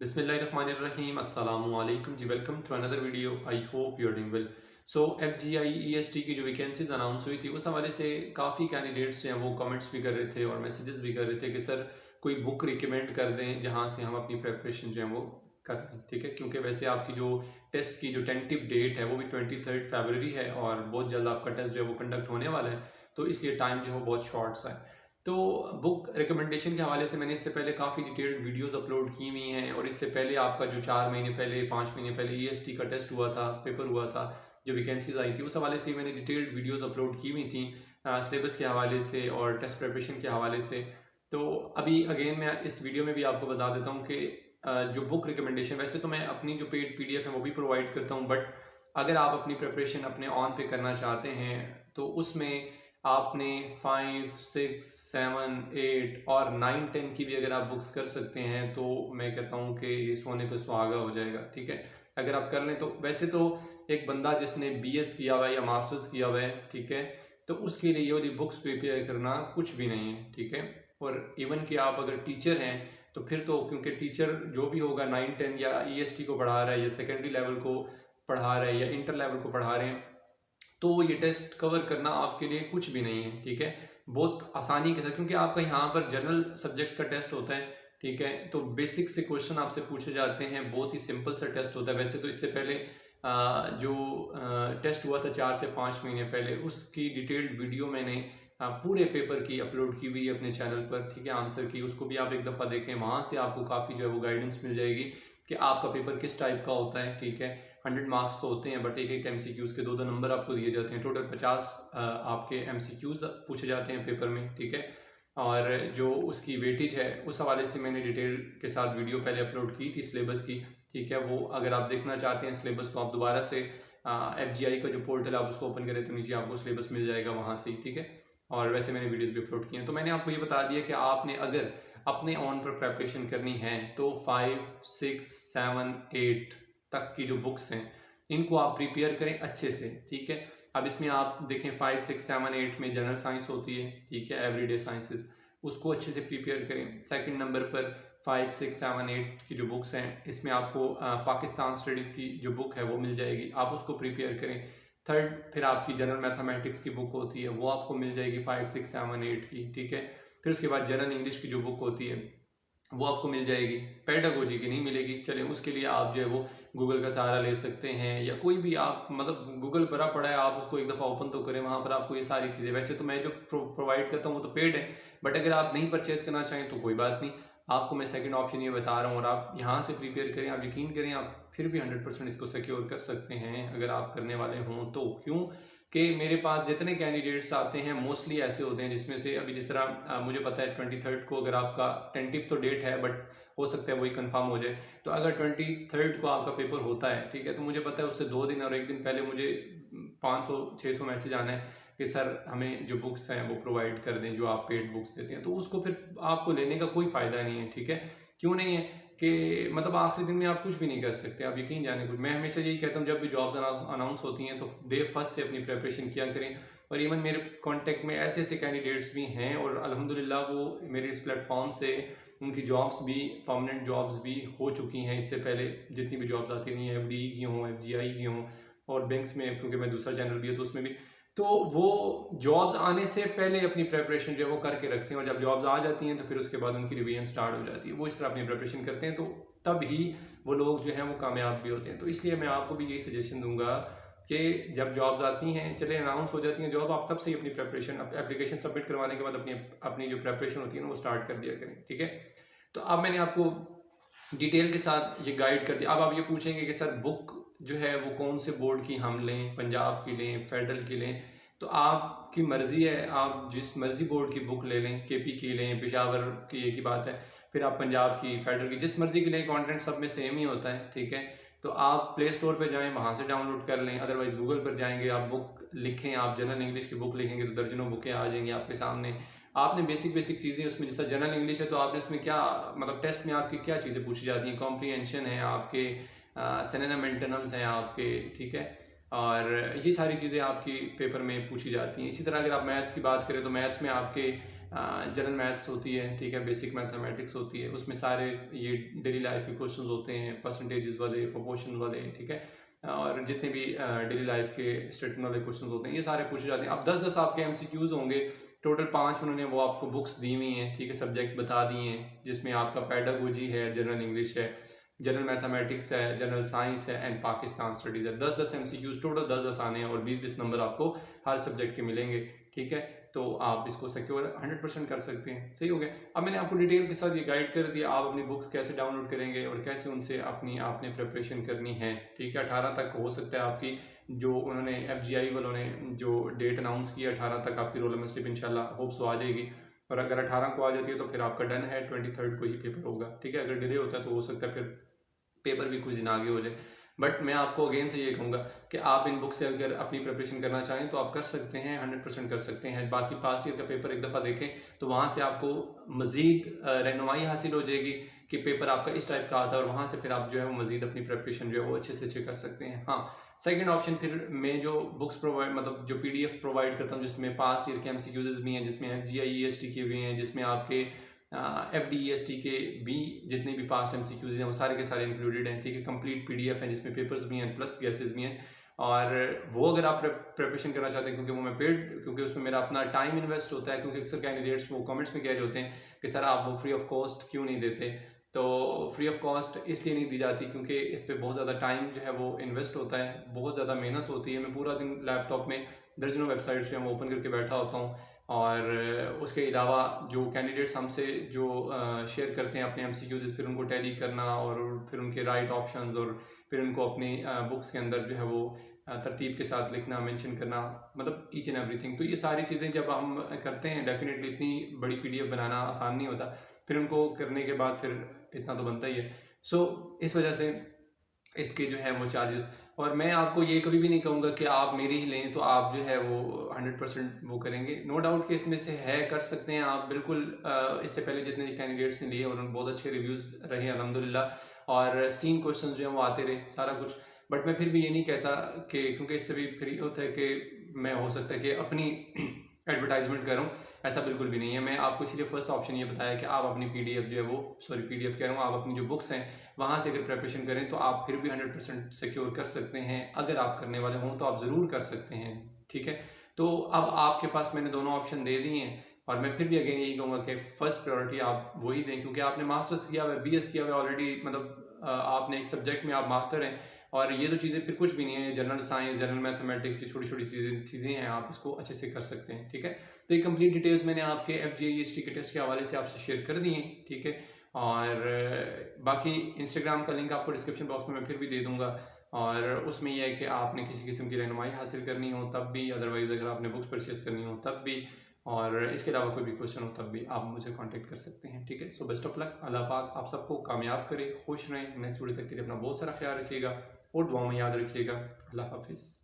बिस्मिल्लाहिर्रहमानिर्रहीम अस्सलामु अलैकुम जी। Welcome to another video. I hope you are doing well. So FGI EST की जो वैकेंसीज अनाउंस हुई थी उस हवाले से काफ़ी कैंडिडेट्स हैं वो कमेंट्स भी कर रहे थे और मैसेजेस भी कर रहे थे कि सर कोई बुक रिकमेंड कर दें जहां से हम अपनी प्रेपरेशन जो है वो कर लें। ठीक है, क्योंकि वैसे आपकी जो टेस्ट की जो टेंटिव डेट है वो भी 23 फरवरी है और बहुत जल्द आपका टेस्ट जो है वो कंडक्ट होने वाला है, तो इसलिए टाइम जो है वो बहुत शॉर्ट सा है। तो बुक रिकमेंडेशन के हवाले से मैंने इससे पहले काफ़ी डिटेल्ड वीडियोस अपलोड की हुई हैं और इससे पहले आपका जो 4 महीने पहले 5 महीने पहले EST का टेस्ट हुआ था, पेपर हुआ था, जो वैकेंसीज आई थी उस हवाले से मैंने डिटेल्ड वीडियोस अपलोड की हुई थी सिलेबस के हवाले से और टेस्ट प्रिपरेशन के हवाले से। तो अभी अगेन मैं इस वीडियो में भी आपको बता देता हूँ कि जो बुक रिकमेंडेशन, वैसे तो मैं अपनी जो पेड PDF है वो भी प्रोवाइड करता हूँ, बट अगर आप अपनी प्रिपरेशन अपने ऑन पे करना चाहते हैं तो उसमें आपने 5, 6, 7, 8 और 9, 10 की भी अगर आप बुक्स कर सकते हैं तो मैं कहता हूँ कि ये सोने पे सुहागा हो जाएगा। ठीक है, अगर आप कर लें तो वैसे तो एक बंदा जिसने BS किया हुआ है या मास्टर्स किया हुआ है, ठीक है, तो उसके लिए ये वाली बुक्स प्रिपेयर करना कुछ भी नहीं है। ठीक है, और इवन कि आप अगर टीचर हैं तो फिर तो, क्योंकि टीचर जो भी होगा 9, 10 या EST को पढ़ा रहा है या सेकेंडरी लेवल को पढ़ा रहा है या इंटर लेवल को पढ़ा रहे हैं, तो ये टेस्ट कवर करना आपके लिए कुछ भी नहीं है। ठीक है, बहुत आसानी के साथ, क्योंकि आपका यहाँ पर जनरल सब्जेक्ट्स का टेस्ट होता है। ठीक है, तो बेसिक से क्वेश्चन आपसे पूछे जाते हैं, बहुत ही सिंपल सा टेस्ट होता है। वैसे तो इससे पहले जो टेस्ट हुआ था 4 से 5 महीने पहले, उसकी डिटेल्ड वीडियो मैंने पूरे पेपर की अपलोड की हुई है अपने चैनल पर। ठीक है, आंसर की, उसको भी आप एक दफ़ा देखें, वहाँ से आपको काफ़ी जो है वो गाइडेंस मिल जाएगी कि आपका पेपर किस टाइप का होता है। ठीक है, 100 मार्क्स तो होते हैं, बट एक एक MCQs के 2-2 नंबर आपको दिए जाते हैं। टोटल 50 आपके MCQs पूछे जाते हैं पेपर में। ठीक है, और जो उसकी वेटेज है उस हवाले से मैंने डिटेल के साथ वीडियो पहले अपलोड की थी सिलेबस की। ठीक है, वो अगर आप देखना चाहते हैं सिलेबस तो आप दोबारा से FGI का जो पोर्टल आप उसको ओपन करें तो नीचे आपको सिलेबस मिल जाएगा वहाँ से ही। ठीक है, और वैसे मैंने वीडियोस भी अपलोड किए हैं। तो मैंने आपको ये बता दिया कि आपने अगर अपने ऑन पर प्रेपरेशन करनी है तो 5, 6, 7, 8 तक की जो बुक्स हैं इनको आप प्रिपेयर करें अच्छे से। ठीक है, अब इसमें आप देखें 5, 6, 7, 8 में जनरल साइंस होती है। ठीक है, एवरीडे साइंसेस, उसको अच्छे से प्रिपेयर करें। सेकंड नंबर पर 5, 6, 7, 8 की जो बुक्स हैं इसमें आपको पाकिस्तान स्टडीज़ की जो बुक है वो मिल जाएगी, आप उसको प्रिपेयर करें। थर्ड, फिर आपकी जनरल मैथमेटिक्स की बुक होती है वो आपको मिल जाएगी 5, 6, 7, 8 की। ठीक है, फिर उसके बाद जनरल इंग्लिश की जो बुक होती है वो आपको मिल जाएगी। पेडागोजी की नहीं मिलेगी, चलें उसके लिए आप जो है वो गूगल का सहारा ले सकते हैं, या कोई भी आप, मतलब गूगल भरा पड़ा है, आप उसको एक दफ़ा ओपन तो करें, वहाँ पर आपको ये सारी चीज़ें, वैसे तो मैं जो प्रोवाइड करता हूँ वो तो पेड है, बट अगर आप नहीं परचेज़ करना चाहें तो कोई बात नहीं, आपको मैं सेकंड ऑप्शन ये बता रहा हूँ और आप यहाँ से प्रिपेयर करें। आप यकीन करें, आप फिर भी 100% इसको सिक्योर कर सकते हैं अगर आप करने वाले हों तो। क्यों कि मेरे पास जितने कैंडिडेट्स आते हैं मोस्टली ऐसे होते हैं जिसमें से, अभी जिस तरह मुझे पता है 23 को अगर आपका टेंटिव तो डेट है, बट हो सकता है वही कंफर्म हो जाए। तो अगर 23 को आपका पेपर होता है, ठीक है, तो मुझे पता है उससे 2 दिन और 1 दिन पहले मुझे 500-600 मैसेज आना है कि सर हमें जो बुक्स हैं वो प्रोवाइड कर दें जो आप पेड बुक्स देते हैं। तो उसको फिर आपको लेने का कोई फ़ायदा नहीं है। ठीक है, क्यों नहीं है कि मतलब आखिरी दिन में आप कुछ भी नहीं कर सकते, आप यकीन जाने कुछ। मैं हमेशा यही कहता हूँ, जब भी जॉब्स अनाउंस होती हैं तो डे फर्स्ट से अपनी प्रिपरेशन किया करें। और इवन मेरे कांटेक्ट में ऐसे ऐसे कैंडिडेट्स भी हैं और अल्हम्दुलिल्लाह वो मेरे इस प्लेटफॉर्म से उनकी जॉब्स भी, परमानेंट जॉब्स भी हो चुकी हैं। इससे पहले जितनी भी जॉब्स आती रही हैं, FDE की हों, FGI की हों, और बैंक्स में, क्योंकि मैं दूसरा चैनल भी है तो उसमें भी, तो वो जॉब्स आने से पहले अपनी प्रिपरेशन जो है वो करके रखते हैं, और जब जॉब्स आ जाती हैं तो फिर उसके बाद उनकी रिवीजन स्टार्ट हो जाती है। वो इस तरह अपनी प्रिपरेशन करते हैं, तो तब ही वो लोग जो हैं वो कामयाब भी होते हैं। तो इसलिए मैं आपको भी यही सजेशन दूंगा कि जब जॉब्स आती हैं, चले अनाउंस हो जाती हैं जॉब, आप तब से ही अपनी प्रिपरेशन, एप्लीकेशन सबमिट करवाने के बाद अपनी अपनी जो प्रिपरेशन होती है ना वो स्टार्ट कर दिया करें। ठीक है, तो अब मैंने आपको डिटेल के साथ ये गाइड कर दिया। अब आप ये पूछेंगे कि सर बुक जो है वो कौन से बोर्ड की हम लें, पंजाब की लें, फेडरल की लें, तो आपकी मर्ज़ी है, आप जिस मर्ज़ी बोर्ड की बुक ले लें, KP की लें, पेशावर की एक ही बात है, फिर आप पंजाब की, फेडरल की, जिस मर्ज़ी की लें, कंटेंट सब में सेम ही होता है। ठीक है, तो आप प्ले स्टोर पर जाएँ, वहाँ से डाउनलोड कर लें, अदरवाइज़ गूगल पर जाएंगे, आप बुक लिखें, आप जनरल इंग्लिश की बुक लिखेंगे तो दर्जनों बुकें आ जाएंगी आपके सामने। आपने बेसिक बेसिक चीज़ें उसमें, जैसा जनरल इंग्लिश है तो आपने उसमें क्या, मतलब टेस्ट में आपकी क्या चीज़ें पूछी जाती हैं, कॉम्प्रीहेंशन है आपके, सिनोनिम एंटोनिम्स हैं आपके। ठीक है, और ये सारी चीज़ें आपकी पेपर में पूछी जाती हैं। इसी तरह अगर आप मैथ्स की बात करें तो मैथ्स में आपके जनरल मैथ्स होती है, ठीक है, बेसिक मैथमेटिक्स होती है, उसमें सारे ये डेली लाइफ के क्वेश्चंस होते हैं, परसेंटेजेस वाले, प्रोपोर्शन वाले, ठीक है, और जितने भी डेली लाइफ के स्टेटमेंट वाले क्वेश्चंस होते हैं ये सारे पूछे जाते हैं। अब 10-10 आपके एमसीक्यूज होंगे, टोटल 5 उन्होंने वो आपको बुक्स दी हुई हैं, ठीक है, सब्जेक्ट बता दिए हैं, जिसमें आपका पेडागोजी है, जनरल इंग्लिश है, जनरल मैथमेटिक्स है, जनरल साइंस है एंड पाकिस्तान स्टडीज़ है। 10-10 एमसीक्यूज टोटल 10-10 आने हैं और 20-20 नंबर आपको हर सब्जेक्ट के मिलेंगे, ठीक है। तो आप इसको सिक्योर 100% कर सकते हैं। सही हो गया। अब मैंने आपको डिटेल के साथ ये गाइड कर दिया, आप अपनी बुक्स कैसे डाउनलोड करेंगे और कैसे उनसे अपनी आपने प्रिपरेशन करनी है, ठीक है। 18 तक हो सकता है आपकी, जो उन्होंने एफजीआई वालों ने जो डेट अनाउंस की है 18 तक आपकी रोल नंबर स्लिप इंशाल्लाह होप्स आ जाएगी, और अगर 18 को आ जाती है तो फिर आपका डन है, 23 को ही पेपर होगा, ठीक है। अगर डिले होता है तो हो सकता है फिर पेपर भी कुछ दिन आगे हो जाए। बट मैं आपको अगेन से ये कहूँगा कि आप इन बुक से अगर अपनी प्रिपरेशन करना चाहें तो आप कर सकते हैं, 100% कर सकते हैं। बाकी पास्ट ईयर का पेपर एक दफ़ा देखें तो वहाँ से आपको मज़ीद रहनुमाई हासिल हो जाएगी कि पेपर आपका इस टाइप का आता है, और वहाँ से फिर आप जो है वो मज़ीद अपनी प्रिपरेशन जो है वो अच्छे से अच्छे कर सकते हैं। हाँ, सेकंड ऑप्शन फिर मैं जो बुक्स प्रोवाइड मतलब जो पीडीएफ प्रोवाइड करता हूँ जिसमें पास्ट ईयर के एमसीक्यूज भी हैं, जिसमें एफजीआई ईएसटी के भी हैं, जिसमें आपके एफडीईएसटी के भी जितने भी पास्ट एमसीक्यूज हैं वो सारे के सारे इंक्लूडेड हैं, ठीक है। कंप्लीट पीडीएफ है जिसमें पेपर्स भी हैं प्लस गैसेस भी हैं, और वो अगर आप प्रिपरेशन करना चाहते हैं, क्योंकि वो मैं पेड, क्योंकि उसमें मेरा अपना टाइम इन्वेस्ट होता है, क्योंकि अक्सर कैंडिडेट्स वो कमेंट्स में कह रहे होते हैं कि सर आप वो फ्री ऑफ कॉस्ट क्यों नहीं देते। तो फ्री ऑफ कॉस्ट इसलिए नहीं दी जाती क्योंकि इस पर बहुत ज़्यादा टाइम जो है वो इन्वेस्ट होता है, बहुत ज़्यादा मेहनत होती है। मैं पूरा दिन लैपटॉप में दर्जनों वेबसाइट्स जो है वो ओपन करके बैठा होता हूँ, और उसके अलावा जो कैंडिडेट्स हमसे जो शेयर करते हैं अपने एमसीक्यूज, फिर उनको टैली करना और फिर उनके राइट ऑप्शंस, और फिर उनको अपनी बुक्स के अंदर जो है वो तरतीब के साथ लिखना, मेंशन करना, मतलब ईच एंड एवरीथिंग। तो ये सारी चीज़ें जब हम करते हैं, डेफिनेटली इतनी बड़ी पीडीएफ बनाना आसान नहीं होता, फिर उनको करने के बाद फिर इतना तो बनता ही है। सो इस वजह से इसके जो है वो चार्जेस, और मैं आपको ये कभी भी नहीं कहूँगा कि आप मेरी ही लें तो आप जो है वो 100% वो करेंगे। नो डाउट कि इसमें से है, कर सकते हैं आप बिल्कुल। इससे पहले जितने कैंडिडेट्स ने लिए और उन बहुत अच्छे रिव्यूज़ रहे अल्हम्दुलिल्लाह, और सीन क्वेश्चन जो हैं वो आते रहे सारा कुछ। बट मैं फिर भी ये नहीं कहता कि, क्योंकि इससे भी फिर होता है कि मैं हो सकता है कि अपनी एडवर्टाइजमेंट करूँ, ऐसा बिल्कुल भी नहीं है। मैं आपको इसलिए फर्स्ट ऑप्शन ये बताया कि आप अपनी पीडीएफ जो है वो, सॉरी पीडीएफ कह रहा हूँ, आप अपनी जो बुक्स हैं वहाँ से अगर प्रिपरेशन करें तो आप फिर भी 100% सिक्योर कर सकते हैं। अगर आप करने वाले हों तो आप ज़रूर कर सकते हैं, ठीक है। तो अब आपके पास मैंने दोनों ऑप्शन दे दिए हैं, और मैं फिर भी अगेन यही कहूँगा कि फर्स्ट प्रायोरिटी आप वही दें, क्योंकि आपने मास्टर्स किया हुआ है, बीएस किया हुआ है ऑलरेडी, मतलब आपने एक सब्जेक्ट में आप मास्टर हैं, और ये तो चीज़ें फिर कुछ भी नहीं है। जनरल साइंस, जनरल मैथमेटिक्स की छोटी छोटी चीज़ें हैं, आप इसको अच्छे से कर सकते हैं, ठीक है। तो ये कंप्लीट डिटेल्स मैंने आपके एफजीआईईएसटी के टेस्ट के हवाले से आपसे शेयर कर दी हैं, ठीक है। और बाकी इंस्टाग्राम का लिंक आपको डिस्क्रिप्शन बॉक्स में मैं फिर भी दे दूंगा, और उसमें यह है कि आपने किसी किस्म की रहनुमाई हासिल करनी हो तब भी, अदरवाइज़ अगर आपने बुक्स परचेज करनी हो तब भी, और इसके अलावा कोई भी क्वेश्चन हो तब भी आप मुझे कांटेक्ट कर सकते हैं, ठीक है। सो बेस्ट ऑफ लक, अल्लाह पाक आप सबको कामयाब करे, खुश रहें। नेक्स्ट वीडियो तक के लिए अपना बहुत सारा ख्याल रखिएगा और दुआ में याद रखिएगा। अल्लाह हाफिज़।